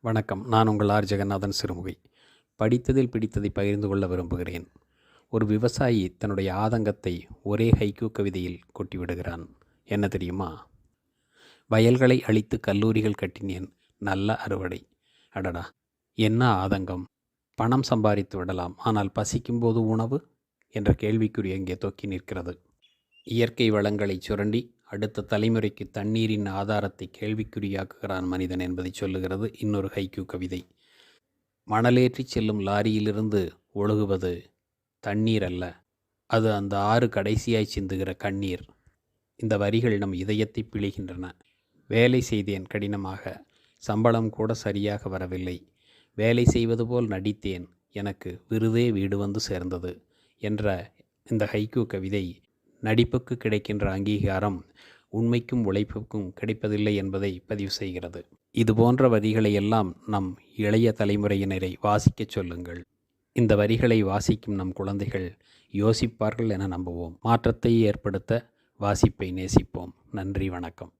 வணக்கம். நான் உங்கள் ஆர். ஜெகநாதன் சிறுமுகை. படித்ததில் பிடித்ததை பகிர்ந்து கொள்ள விரும்புகிறேன். ஒரு விவசாயி தன்னுடைய ஆதங்கத்தை ஒரே ஹைக்கூ கவிதையில் கொட்டிவிடுகிறான். என்ன தெரியுமா? வயல்களை அழித்து கல்லூரிகள் கட்டினேன், நல்ல அறுவடை. அடடா, என்ன ஆதங்கம்! பணம் சம்பாதித்து விடலாம், ஆனால் பசிக்கும்போது உணவு என்ற கேள்விக்குறி அங்கே தொக்கி நிற்கிறது. இயற்கை வளங்களை சுரண்டி அடுத்த தலைமுறைக்கு தண்ணீரின் ஆதாரத்தை கேள்விக்குறியாக்குகிறான் மனிதன் என்பதை சொல்லுகிறது இன்னொரு ஹைக்கூ கவிதை. மணலேற்றி செல்லும் லாரியிலிருந்து ஒழுகுவது தண்ணீர் அல்ல, அது அந்த ஆறு கடைசியாய் சிந்துகிற கண்ணீர். இந்த வரிகள் நம் இதயத்தை பிழிகின்றன. வேலை செய்தேன் கடினமாக, சம்பளம் கூட சரியாக வரவில்லை. வேலை செய்வது போல் நடித்தேன், எனக்கு விருதே வீடு வந்து சேர்ந்தது என்ற இந்த ஹைக்கூ கவிதை நடிப்புக்கு கிடைக்கின்ற அங்கீகாரம் உண்மைக்கும் உழைப்புக்கும் கிடைப்பதில்லை என்பதை பதிவு செய்கிறது. இதுபோன்ற வரிகளை எல்லாம் நம் இளைய தலைமுறையினரை வாசிக்கச் சொல்லுங்கள். இந்த வரிகளை வாசிக்கும் நம் குழந்தைகள் யோசிப்பார்கள் என நம்புவோம். மாற்றத்தை ஏற்படுத்த வாசிப்பை நேசிப்போம். நன்றி, வணக்கம்.